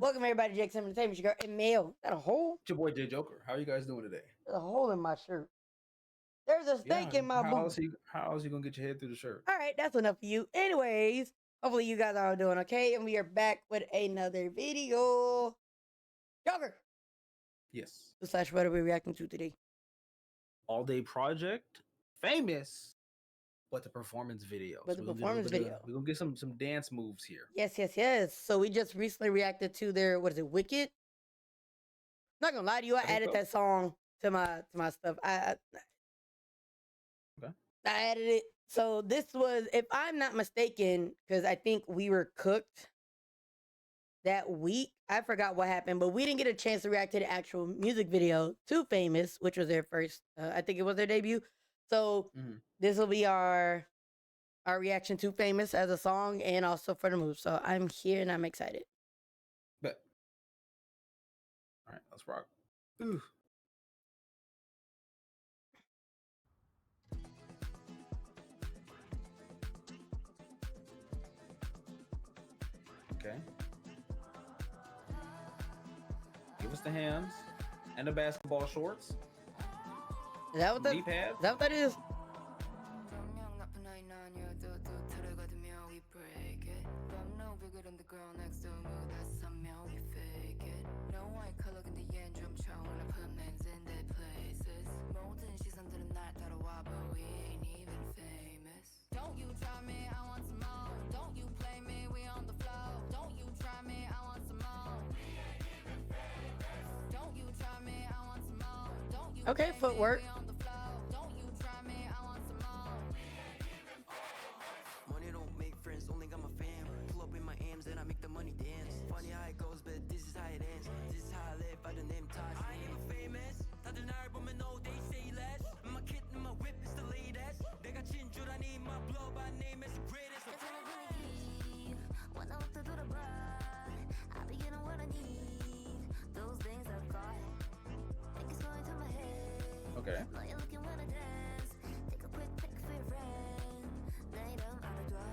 Welcome everybody to Jackson Entertainment. Your girl Emil. Is that a hole? It's your boy J Joker. How are you guys doing today? There's a hole in my shirt. There's a snake in my boot. How else you gonna get your head through the shirt? All right, that's enough for you. Anyways, hopefully you guys are all doing okay, and we are back with another video. Joker. Yes. / what are we reacting to today? Allday project, famous, but the performance video. But the performance video. We're gonna get some dance moves here. Yes. So we just recently reacted to their Wicked? Not gonna lie to you, I added that song to my stuff. I added it. So this was, if I'm not mistaken, because I think we were cooked that week. I forgot what happened, but we didn't get a chance to react to the actual music video to Famous, which was their first, I think it was their debut. So this will be our reaction to Famous as a song and also for the move. So I'm here and I'm excited. Bet. All right, let's rock. Ooh. Okay. Give us the hands and the basketball shorts. Is that what that, knee pads? Is that what that is? Don't you try me, I want some more. Don't you play me, we on the floor. Don't you try me, I want some more. We ain't even famous. Don't you try me, I want some more. Don't you okay, footwork. me, we on the floor. Don't you try me, I want some more. We ain't even famous. Money don't make friends, only got my fam. Pull up in my AMs and I make the money dance. Funny how it goes, but this is how it ends. This is how I live by the name Taj. I ain't even famous. 다들 날 보면 no, they say less. My kit and my whip is the latest. 내가 진주라니 my blow by name is the greatest. When I look to the bright, I be getting what I need. Those things I've got, think it's going to my head. Okay. Now you're looking when I dance. Take a quick pic for your friend. Lay down on the draw.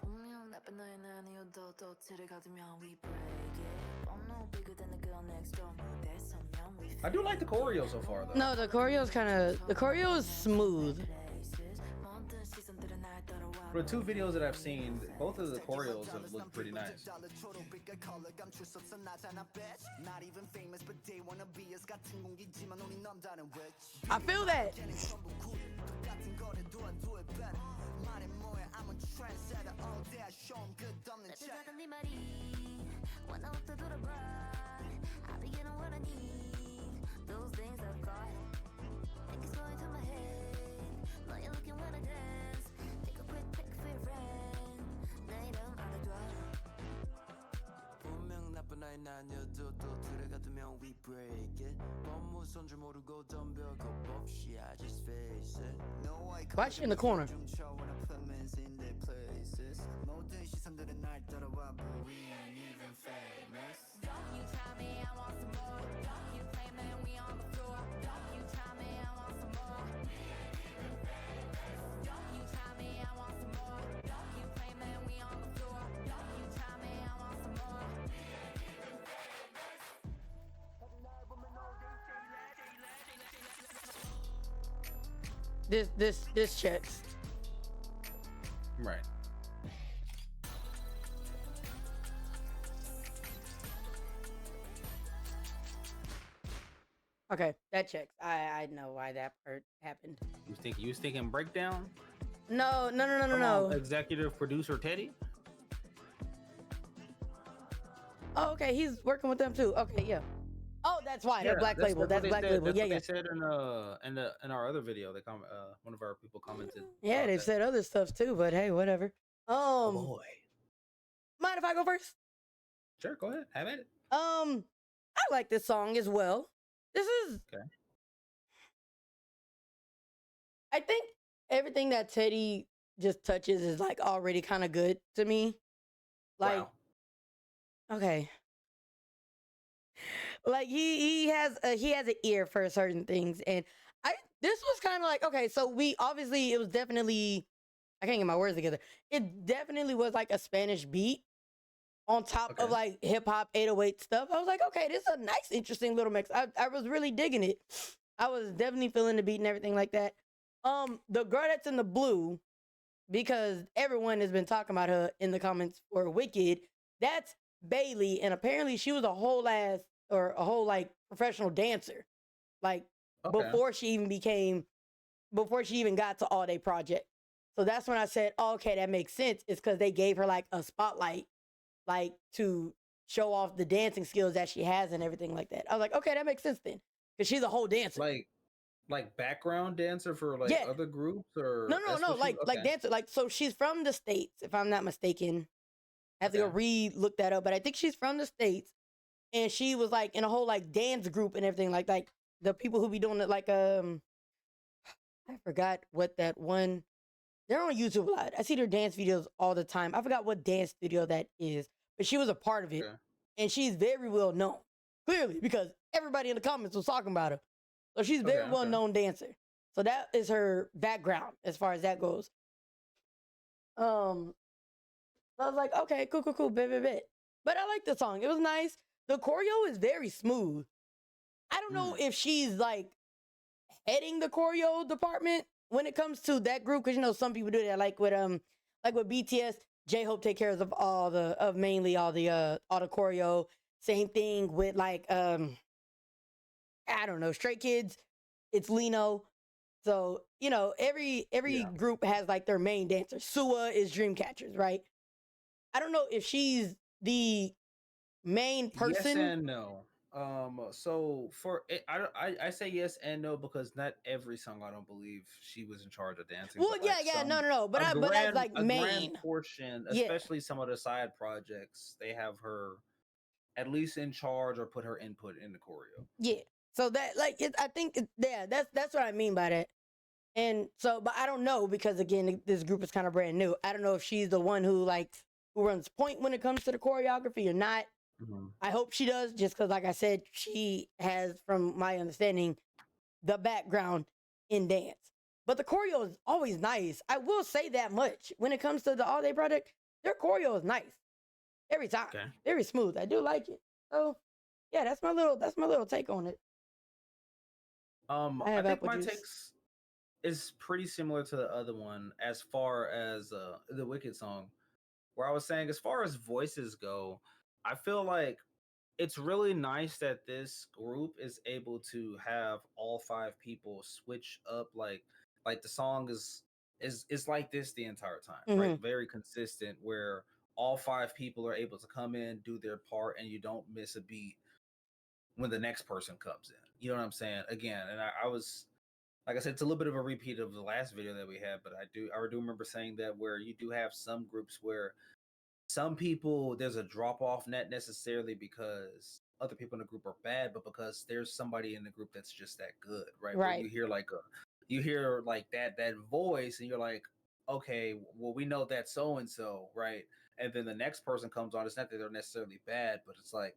분명 나쁜 너의 아니어도 도트를 가두면 we break it. I'm no bigger than the girl next door. 무대 서면 we I do like the choreo so far, though. No, the choreo is smooth. For the two videos that I've seen, both of the choreos have looked pretty nice. I feel that. Those things I've got, think it's going to my head. Now you're looking when I dance. Take a quick pic for your friend. Lay down on the draw. 분명 나쁜 아이 아니어도 또 들어가두면 we break it. 법무선 줄 모르고 덤벼 겁 없이 I just face it. Why is she in the corner? 모든 시선들은 날 따라와 but we ain't even famous. Don't you try me, I want some more. Don't you play me, we on the floor. Don't you try me, I want some more. We ain't even famous. Don't you try me, I want some more. Don't you play me, we on the floor. Don't you try me, I want some more. We ain't even famous. This checks. Right. Okay, that checks. I know why that part happened. You was thinking breakdown? No. Come on, executive producer Teddy? Oh, okay, he's working with them too. Okay, yeah. Oh, that's why. They're Black Label. That's Black Label. That's Yeah. They said in our other video, they one of our people commented. Yeah, they said other stuff too, but hey, whatever. Boy. Mind if I go first? Sure, go ahead. Have at it. I like this song as well. This is okay. I think everything that Teddy just touches is like already kind of good to me. Like, wow. Okay. Like he has an ear for certain things, and this was kind of like, okay, so it was definitely, I can't get my words together. It definitely was like a Spanish beat on top of Okay. like hip hop 808 stuff. I was like, okay, this is a nice, interesting little mix. I was really digging it. I was definitely feeling the beat and everything like that. The girl that's in the blue, because everyone has been talking about her in the comments for Wicked, that's Bailey, and apparently she was a whole like professional dancer, like Okay. before she even got to All Day Project. So that's when I said, oh, okay, that makes sense. It's because they gave her like a spotlight, like to show off the dancing skills that she has and everything like that. I was like, okay, that makes sense then, because she's a whole dancer. Like background dancer for like Yeah. other groups, or No, that's what she like okay. dancer. Like, so she's from the States, if I'm not mistaken. I have to go Okay. look that up, but I think she's from the States, and she was like in a whole like dance group and everything, like the people who be doing it, like I forgot what that one. They're on YouTube a lot. I see their dance videos all the time. I forgot what dance studio that is, but she was a part of it, Okay. and she's very well known, clearly, because everybody in the comments was talking about her. So she's a Okay. very well Okay. known dancer. So that is her background as far as that goes. Um, so I was like, okay, cool, bit. But I like the song. It was nice. The choreo is very smooth. I don't know Mm. if she's like heading the choreo department when it comes to that group, because you know some people do that, like with BTS. J-Hope take care of mainly all the choreo. Same thing with like I don't know, Stray Kids. It's Lino. So you know every Yeah. group has like their main dancer. Sua is Dreamcatchers, right? I don't know if she's the main Yes person. and no. So for it, I say yes and no because not every song I don't believe she was in charge of dancing, Well, but like yeah, some no. But that's like a grand main. portion, Yeah, especially some of the side projects, they have her at least in charge or put her input in the choreo. yeah. So that like I think yeah, that's what I mean by that. And so, but I don't know because again, this group is kind of brand new. I don't know if she's the one who runs point when it comes to the choreography or not. Mhm. I hope she does, just because, like I said, she has, from my understanding, the background in dance. But the choreo is always nice. I will say that much. When it comes to the All Day Project, their choreo is nice every time. Okay. Very smooth. I do like it. So yeah, that's my little take on it. I I have think apple my juice. takes is pretty similar to the other one as far as the Wicked song, where I was saying as far as voices go, I feel like it's really nice that this group is able to have all five people switch up like the song is like this the entire time, right? Mm-hmm. Very consistent where all five people are able to come in, do their part, and you don't miss a beat when the next person comes in. You know what I'm saying? Again, and I was like I said, it's a little bit of a repeat of the last video that we had, but I do remember saying that where you do have some groups where some people there's a drop off, not necessarily because other people in the group are bad, but because there's somebody in the group that's just that good, right? Where Right. you hear like that voice, and you're like, okay, well we know that's so and so, right? And then the next person comes on. It's not that they're necessarily bad, but it's like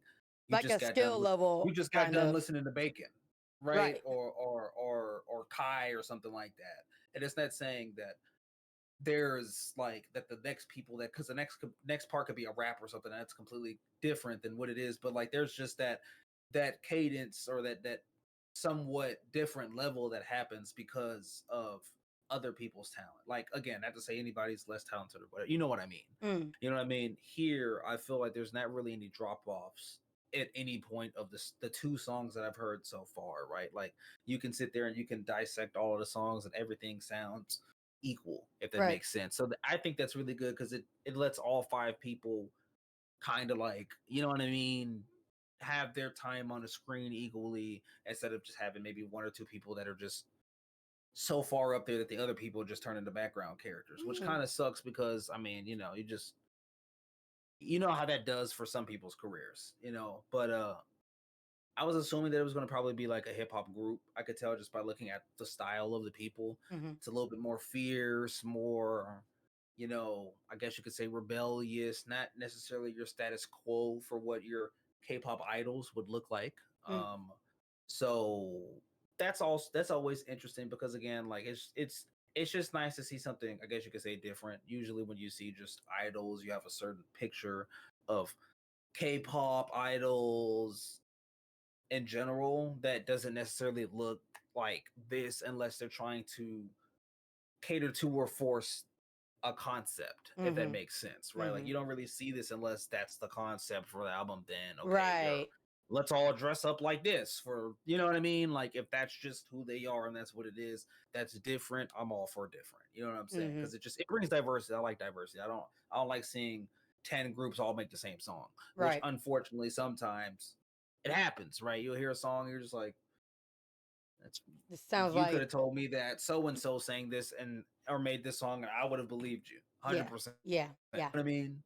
Like a skill level, you just got kind done of. listening to Bacon, right? Right. Or Kai or something like that. And it's not saying that there's like that the next people that because the next part could be a rap or something that's completely different than what it is, but like there's just that cadence or that somewhat different level that happens because of other people's talent. Like again, not to say anybody's less talented or whatever, you know what I mean. Mm. You know what I mean? Here I feel like there's not really any drop-offs at any point of the two songs that I've heard so far, right? Like you can sit there and you can dissect all of the songs and everything sounds equal, if that Right. makes sense. So I think that's really good because it lets all five people kind of like, you know what I mean, have their time on the screen equally instead of just having maybe one or two people that are just so far up there that the other people just turn into background characters, which Mm. kind of sucks because I mean, you know, you know how that does for some people's careers, you know. But I was assuming that it was going to probably be like a hip hop group. I could tell just by looking at the style of the people. Mm-hmm. It's a little bit more fierce, more, you know, I guess you could say rebellious, not necessarily your status quo for what your K-pop idols would look like. Mm. So that's always interesting because again, like it's just nice to see something, I guess you could say different. Usually when you see just idols, you have a certain picture of K-pop idols in general that doesn't necessarily look like this unless they're trying to cater to or force a concept, if that Mhm. makes sense, right? Like Mhm. you don't really see this unless that's the concept for the album. Then okay, Right. let's all dress up like this for, you know what I mean? Like if that's just who they are and that's what it is, that's different. I'm all for different. You know what I'm saying? Mhm. Because it brings diversity. I like diversity. I don't like seeing 10 groups all make the same song, which Right. unfortunately sometimes it happens, right? You'll hear a song, you're just like, that's This sounds you could like have told me that so and so sang this and or made this song and I would have believed you yeah. 100%. Yeah. You know Yeah. what I mean?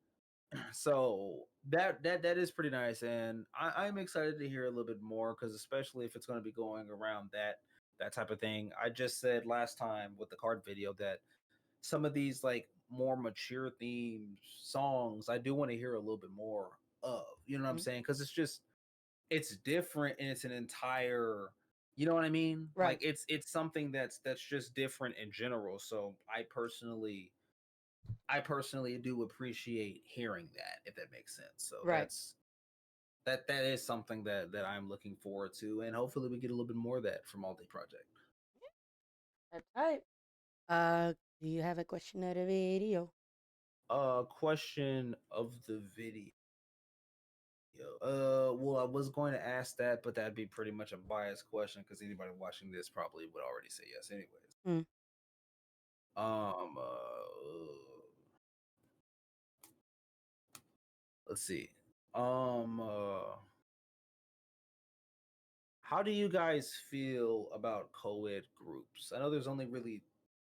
So that is pretty nice, and I'm excited to hear a little bit more because especially if it's going to be going around that type of thing. I just said last time with the card video that some of these like more mature themed songs I do want to hear a little bit more of. You know what I'm Mhm. saying? Because it's different and it's an entire, you know what I mean? Right. Like it's something that's just different in general. So I personally do appreciate hearing that, if that makes sense. So Right. that is something that I'm looking forward to, and hopefully we get a little bit more of that from Allday Project. That's right. Do you have a question of the video? Question of the video. Well, I was going to ask that, but that'd be pretty much a biased question because anybody watching this probably would already say yes, anyways. Mm. Um, let's see. How do you guys feel about co-ed groups? I know there's only really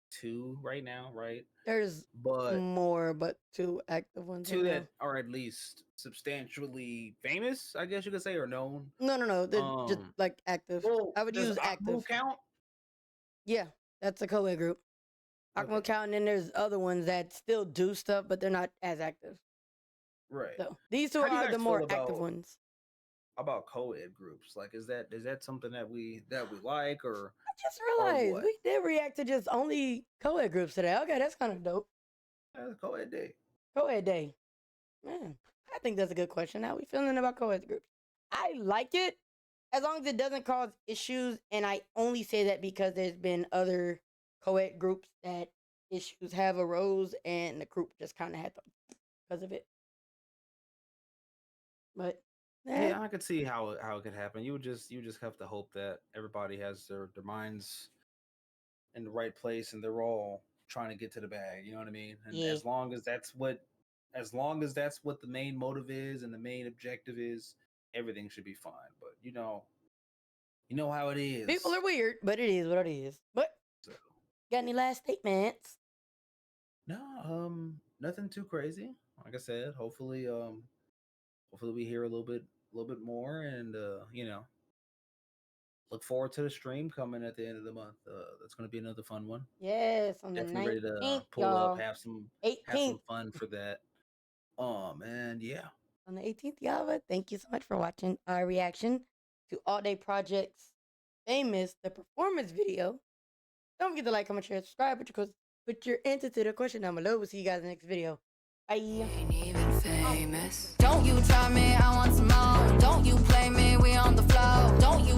two right now, right? There's But more, but two active ones right two now. that are at least substantially famous, I guess you could say, or known. No. They're just like active. Well, I would does use active. Akmu count? Yeah, that's a co-ed group. Okay, Aqua Count, and then there's other ones that still do stuff, but they're not as active. right. So these two How do you are guys the feel more active ones. about co-ed groups? Like, is that something that we like, or I just or realized what? we did react to just only co-ed groups today. Okay, that's kind of dope. Co-ed day. Co-ed day. Man, I think that's a good question. How we feeling about co-ed groups? I like it as long as it doesn't cause issues, and I only say that because there's been other co-ed groups that issues have arose, and the group just kind of had to because of it. But Yeah, I could see how it could happen. You just have to hope that everybody has their minds in the right place and they're all trying to get to the bag. You know what I mean? And yeah, as long as that's what the main motive is and the main objective is, everything should be fine. But you know how it is. people are weird, but it is what it is. But So, got any last statements? no, nothing too crazy. Like I said, hopefully we hear a little bit more, and look forward to the stream coming at the end of the month. That's going to be another fun one. Yes, on the Definitely ready to 19th, pull up, y'all. have some 18th. fun for that. And yeah. On the 18th, y'all. But thank you so much for watching our reaction to Allday Project's famous the performance video. Don't forget to like, comment, share, subscribe. Put your answer to the question down below. We'll see you guys in the next video. Bye. Ain't even famous. Don't you try me, I want some more. Don't you play me, we on the floor. Don't you